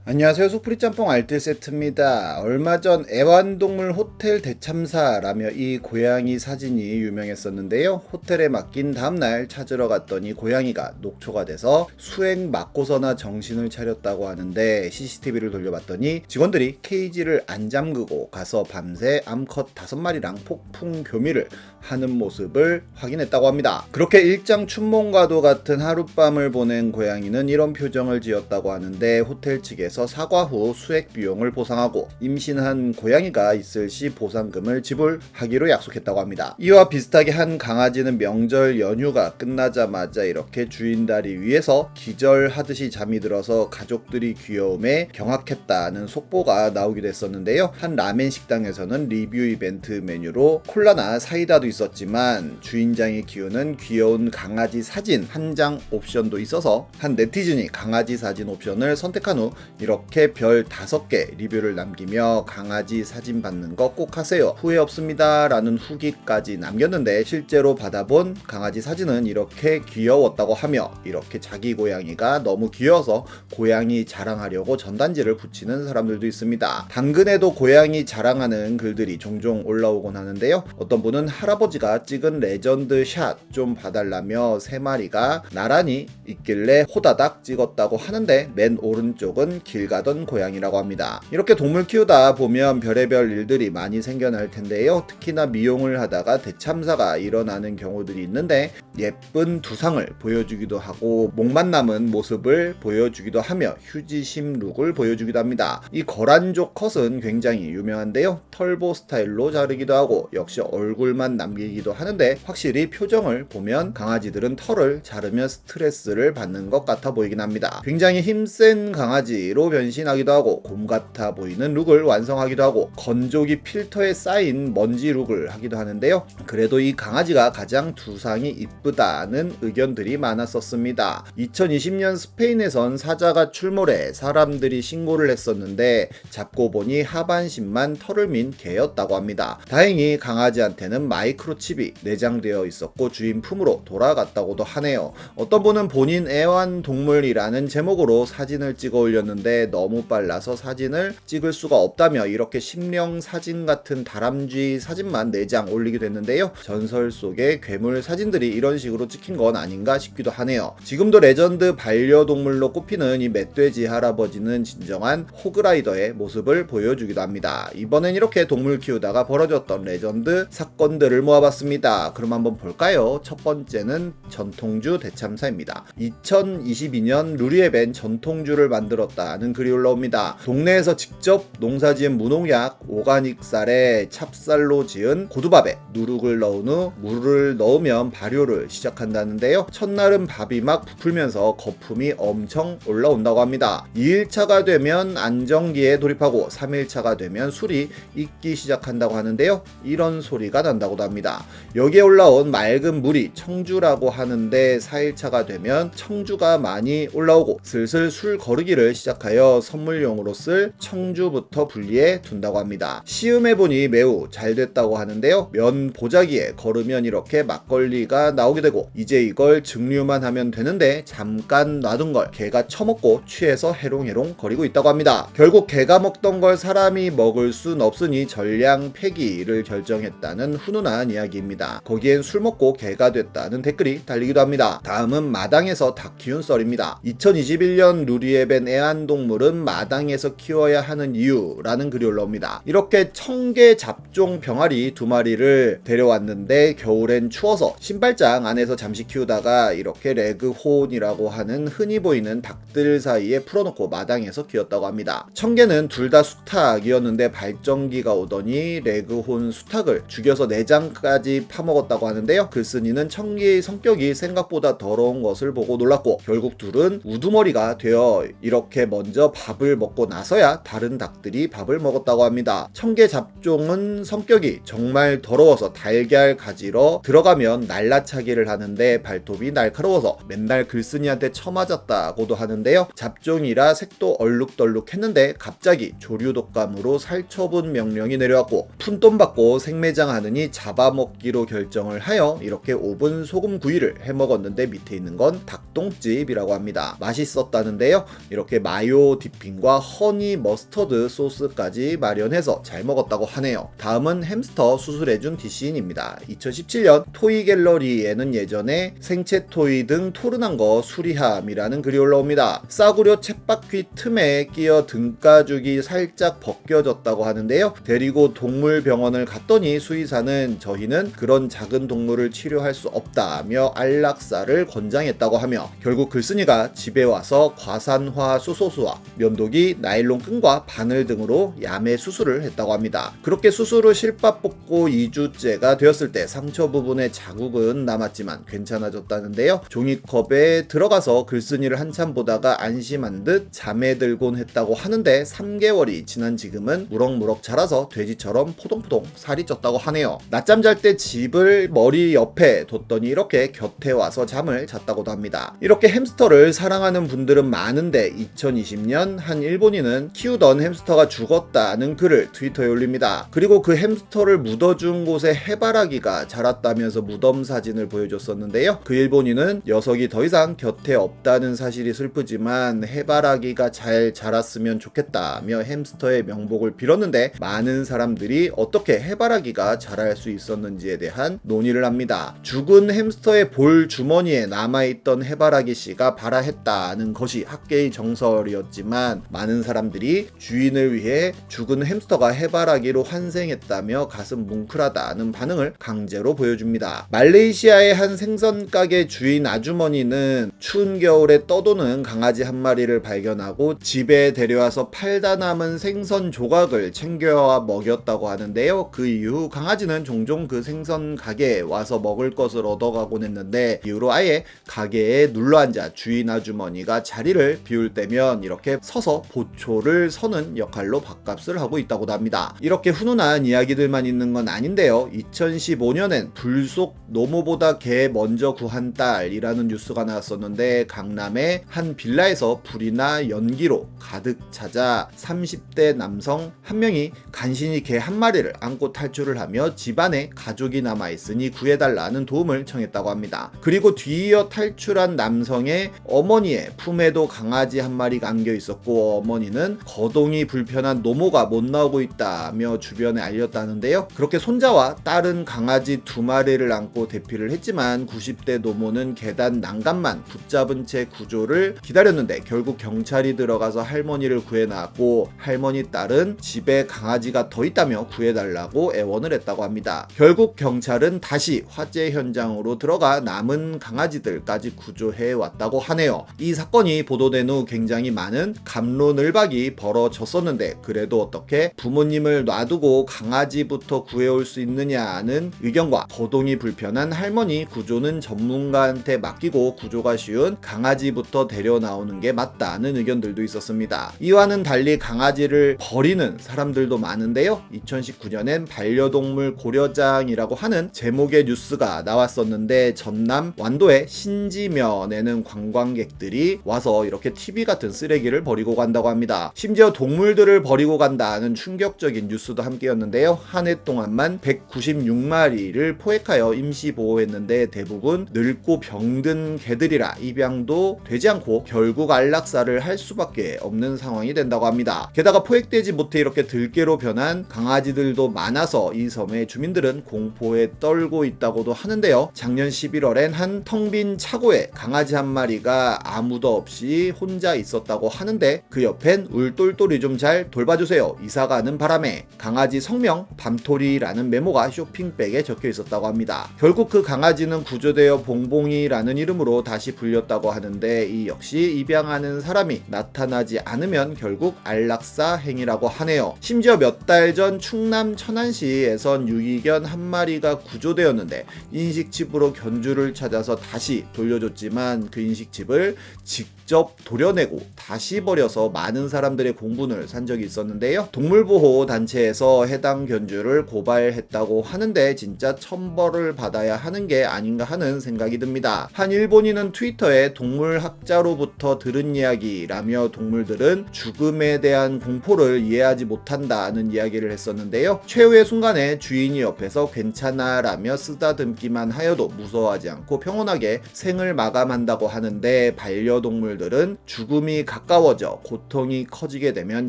안녕하세요. 소프리 짬뽕 알뜰 세트입니다. 얼마 전 애완동물 호텔 대참사라며 이 고양이 사진이 유명했었는데요. 호텔에 맡긴 다음날 찾으러 갔더니 고양이가 녹초가 돼서 수액 맞고서나 정신을 차렸다고 하는데, CCTV를 돌려봤더니 직원들이 케이지를 안 잠그고 가서 밤새 암컷 5마리랑 폭풍 교미를 하는 모습을 확인했다고 합니다. 그렇게 일장 춘몽과도 같은 하룻밤을 보낸 고양이는 이런 표정을 지었다고 하는데, 호텔 측에서 사과 후 수액 비용을 보상하고 임신한 고양이가 있을 시 보상금을 지불하기로 약속했다고 합니다. 이와 비슷하게 한 강아지는 명절 연휴가 끝나자마자 이렇게 주인 다리 위에서 기절하듯이 잠이 들어서 가족들이 귀여움에 경악했다는 속보가 나오기도 했었는데요. 한 라멘 식당에서는 리뷰 이벤트 메뉴로 콜라나 사이다도 있었지만 주인장이 키우는 귀여운 강아지 사진 한 장 옵션도 있어서 한 네티즌이 강아지 사진 옵션을 선택한 후 이렇게 별 5개 리뷰를 남기며 강아지 사진 받는 거 꼭 하세요, 후회 없습니다 라는 후기까지 남겼는데, 실제로 받아본 강아지 사진은 이렇게 귀여웠다고 하며, 이렇게 자기 고양이가 너무 귀여워서 고양이 자랑하려고 전단지를 붙이는 사람들도 있습니다. 당근에도 고양이 자랑하는 글들이 종종 올라오곤 하는데요. 어떤 분은 할아버지가 찍은 레전드 샷 좀 봐달라며 3마리가 나란히 있길래 호다닥 찍었다고 하는데, 맨 오른쪽은 길 가던 고양이라고 합니다. 이렇게 동물 키우다 보면 별의별 일들이 많이 생겨날 텐데요. 특히나 미용을 하다가 대참사가 일어나는 경우들이 있는데, 예쁜 두상을 보여주기도 하고 목만 남은 모습을 보여주기도 하며 휴지심 룩을 보여주기도 합니다. 이 거란족 컷은 굉장히 유명한데요. 털보 스타일로 자르기도 하고 역시 얼굴만 남기기도 하는데, 확실히 표정을 보면 강아지들은 털을 자르면 스트레스를 받는 것 같아 보이긴 합니다. 굉장히 힘센 강아지로 변신하기도 하고 곰 같아 보이는 룩을 완성하기도 하고 건조기 필터에 쌓인 먼지 룩을 하기도 하는데요. 그래도 이 강아지가 가장 두상이 이쁘다는 의견들이 많았었습니다. 2020년 스페인에선 사자가 출몰해 사람들이 신고를 했었는데, 잡고 보니 하반신만 털을 민 개였다고 합니다. 다행히 강아지한테는 마이크로칩이 내장되어 있었고 주인 품으로 돌아갔다고도 하네요. 어떤 분은 본인 애완동물이라는 제목으로 사진을 찍어 올렸는데 너무 빨라서 사진을 찍을 수가 없다며 이렇게 심령 사진 같은 다람쥐 사진만 4장 올리기도 했는데요. 전설 속의 괴물 사진들이 이런 식으로 찍힌 건 아닌가 싶기도 하네요. 지금도 레전드 반려동물로 꼽히는 이 멧돼지 할아버지는 진정한 호그라이더의 모습을 보여주기도 합니다. 이번엔 이렇게 동물 키우다가 벌어졌던 레전드 사건들을 모아봤습니다. 그럼 한번 볼까요? 첫 번째는 전통주 대참사입니다. 2022년 루리앱엔 전통주를 만들었다는 글이 올라옵니다. 동네에서 직접 농사지은 무농약 오가닉 쌀에 찹쌀로 지은 고두밥에 누룩을 넣은 후 물을 넣으면 발효를 시작한다는데요. 첫날은 밥이 막 부풀면서 거품이 엄청 올라온다고 합니다. 2일차가 되면 안정기에 돌입하고 3일차가 되면 술이 익기 시작한다고 하는데요. 이런 소리가 난다고도 합니다. 여기에 올라온 맑은 물이 청주라고 하는데, 4일차가 되면 청주가 많이 올라오고 슬슬 술 거르기를 시작하여 선물용으로 쓸 청주부터 분리해 둔다고 합니다. 시음해보니 매우 잘 됐다고 하는데요. 면 보자기에 거르면 이렇게 막걸리가 나오게 되고, 이제 이걸 증류만 하면 되는데 잠깐 놔둔 걸 개가 처먹고 취해서 해롱해롱 거리고 있다고 합니다. 결국 개가 먹던 걸 사람이 먹을 순 없으니 전량 폐기를 결정했다는 훈훈한 이야기입니다. 거기엔 술 먹고 개가 됐다는 댓글이 달리기도 합니다. 다음은 마당에서 닭 키운 썰입니다. 2021년 루리앱엔 애완동물은 마당에서 키워야 하는 이유라는 글이 올라옵니다. 이렇게 청개 잡종 병아리 2마리를 데려왔는데, 겨울엔 추워서 신발장 안에서 잠시 키우다가 이렇게 레그혼이라고 하는 흔히 보이는 닭들 사이에 풀어놓고 마당에서 키웠다고 합니다. 청개는 둘 다 수탉이었는데 발정기가 오더니 레그혼 수탉을 죽여서 내장까지 파먹었다고 하는데요. 글쓴이는 청개의 성격이 생각보다 더러운 것을 보고 놀랐고, 결국 둘은 우두머리가 되어 이렇게 먼저 밥을 먹고 나서야 다른 닭들이 밥을 먹었다고 합니다. 청개 잡종은 성격이 정말 더러워서 달걀 가지러 들어가면 날라차기를 하는데 발톱이 날카로워서 맨날 글쓴이한테 처맞았다고도 하는데요. 잡종이라 색도 얼룩덜룩했는데 갑자기 조류독감으로 살처분 명령이 내려왔고, 푼돈 받고 생매장하느니 잡아먹기로 결정을 하여 이렇게 오븐 소금 구이를 해먹었는데, 밑에 있는 건 닭똥집이라고 합니다. 맛있었다는데요. 이렇게 마요 마요 디핑과 허니 머스터드 소스까지 마련해서 잘 먹었다고 하네요. 다음은 햄스터 수술해준 DC인입니다. 2017년 토이 갤러리에는 예전에 생체 토이 등 토른한 거 수리함이라는 글이 올라옵니다. 싸구려 쳇바퀴 틈에 끼어 등가죽이 살짝 벗겨졌다고 하는데요. 데리고 동물병원을 갔더니 수의사는 저희는 그런 작은 동물을 치료할 수 없다며 안락사를 권장했다고 하며, 결국 글쓴이가 집에 와서 과산화 수소수와 면도기, 나일론 끈과 바늘 등으로 야매 수술을 했다고 합니다. 그렇게 수술 후 실밥 뽑고 2주째가 되었을 때 상처 부분에 자국은 남았지만 괜찮아졌다는데요. 종이컵에 들어가서 글쓴이를 한참 보다가 안심한 듯 잠에 들곤 했다고 하는데 3개월이 지난 지금은 무럭무럭 자라서 돼지처럼 포동포동 살이 쪘다고 하네요. 낮잠 잘 때 집을 머리 옆에 뒀더니 이렇게 곁에 와서 잠을 잤다고도 합니다. 이렇게 햄스터를 사랑하는 분들은 많은데 2020년 한 일본인은 키우던 햄스터가 죽었다는 글을 트위터에 올립니다. 그리고 그 햄스터를 묻어준 곳에 해바라기가 자랐다면서 무덤 사진을 보여줬었는데요. 그 일본인은 녀석이 더 이상 곁에 없다는 사실이 슬프지만 해바라기가 잘 자랐으면 좋겠다며 햄스터의 명복을 빌었는데, 많은 사람들이 어떻게 해바라기가 자랄 수 있었는지에 대한 논의를 합니다. 죽은 햄스터의 볼 주머니에 남아있던 해바라기 씨가 발아했다는 것이 학계의 정설이었지만, 많은 사람들이 주인을 위해 죽은 햄스터가 해바라기로 환생했다며 가슴 뭉클하다는 반응을 강제로 보여줍니다. 말레이시아의 한 생선 가게 주인 아주머니는 추운 겨울에 떠도는 강아지 한 마리를 발견하고 집에 데려와서 팔다 남은 생선 조각을 챙겨와 먹였다고 하는데요. 그 이후 강아지는 종종 그 생선 가게에 와서 먹을 것을 얻어가곤 했는데, 이후로 아예 가게에 눌러앉아 주인 아주머니가 자리를 비울 때면 이렇게 서서 보초를 서는 역할로 밥값을 하고 있다고도 합니다. 이렇게 훈훈한 이야기들만 있는 건 아닌데요. 2015년엔 불속 노모보다 개 먼저 구한 딸이라는 뉴스가 나왔었는데, 강남의 한 빌라에서 불이나 연기로 가득 찾아 30대 남성 한 명이 간신히 개 한 마리를 안고 탈출을 하며 집안에 가족이 남아있으니 구해달라는 도움을 청했다고 합니다. 그리고 뒤이어 탈출한 남성의 어머니의 품에도 강아지 한 마리가 안겨 있었고, 어머니는 거동이 불편한 노모가 못 나오고 있다며 주변에 알렸다는데요. 그렇게 손자와 딸은 강아지 2마리를 안고 대피를 했지만 90대 노모는 계단 난간만 붙잡은 채 구조를 기다렸는데 결국 경찰이 들어가서 할머니를 구해 나왔고, 할머니 딸은 집에 강아지가 더 있다며 구해달라고 애원을 했다고 합니다. 결국 경찰은 다시 화재 현장으로 들어가 남은 강아지들까지 구조해 왔다고 하네요. 이 사건이 보도된 후 굉장히 많은 갑론을박이 벌어졌었는데, 그래도 어떻게 부모님을 놔두고 강아지부터 구해올 수 있느냐는 의견과, 거동이 불편한 할머니 구조는 전문가한테 맡기고 구조가 쉬운 강아지부터 데려 나오는 게 맞다는 의견들도 있었습니다. 이와는 달리 강아지를 버리는 사람들도 많은데요. 2019년엔 반려동물 고려장이라고 하는 제목의 뉴스가 나왔었는데, 전남 완도의 신지면에는 관광객들이 와서 이렇게 TV 같은 쓰레기를 버리고 간다고 합니다. 심지어 동물들을 버리고 간다는 충격적인 뉴스도 함께였는데요. 한 해 동안만 196마리를 포획하여 임시 보호했는데 대부분 늙고 병든 개들이라 입양도 되지 않고 결국 안락사를 할 수밖에 없는 상황이 된다고 합니다. 게다가 포획되지 못해 이렇게 들개로 변한 강아지들도 많아서 이 섬의 주민들은 공포에 떨고 있다고도 하는데요. 작년 11월엔 한 텅 빈 차고에 강아지 한 마리가 아무도 없이 혼자 있었다고 하는데, 그 옆엔 울똘똘이 좀 잘 돌봐주세요, 이사가는 바람에 강아지 성명 밤토리라는 메모가 쇼핑백에 적혀 있었다고 합니다. 결국 그 강아지는 구조되어 봉봉이라는 이름으로 다시 불렸다고 하는데, 이 역시 입양하는 사람이 나타나지 않으면 결국 안락사 행위라고 하네요. 심지어 몇 달 전 충남 천안시에선 유기견 한 마리가 구조되었는데 인식칩으로 견주를 찾아서 다시 돌려줬지만 그 인식칩을 직접 도려내고 다시 버려서 많은 사람들의 공분을 산 적이 있었는데요. 동물보호 단체에서 해당 견주를 고발했다고 하는데 진짜 천벌을 받아야 하는 게 아닌가 하는 생각이 듭니다. 한 일본인은 트위터에 동물학자로부터 들은 이야기라며 동물들은 죽음에 대한 공포를 이해하지 못한다는 이야기를 했었는데요. 최후의 순간에 주인이 옆에서 괜찮아 라며 쓰다듬기만 하여도 무서워하지 않고 평온하게 생을 마감한다고 하는데, 반려동물들은 죽음이 가까워져 고통이 커지게 되면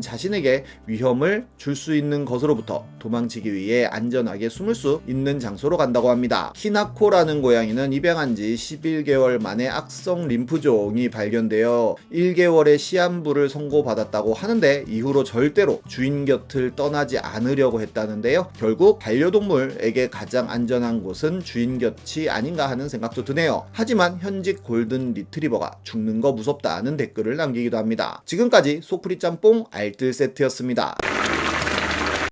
자신에게 위험을 줄 수 있는 것으로부터 도망치기 위해 안전하게 숨을 수 있는 장소로 간다고 합니다. 키나코라는 고양이는 입양한 지 11개월 만에 악성 림프종이 발견되어 1개월의 시한부를 선고받았다고 하는데 이후로 절대로 주인 곁을 떠나지 않으려고 했다는데요. 결국 반려동물에게 가장 안전한 곳은 주인 곁이 아닌가 하는 생각도 드네요. 하지만 현직 골든 리트리버가 죽는 거 무섭다는 댓글을 남기기도 합니다. 지금까지 소프리 짬뽕 알뜰 세트였습니다.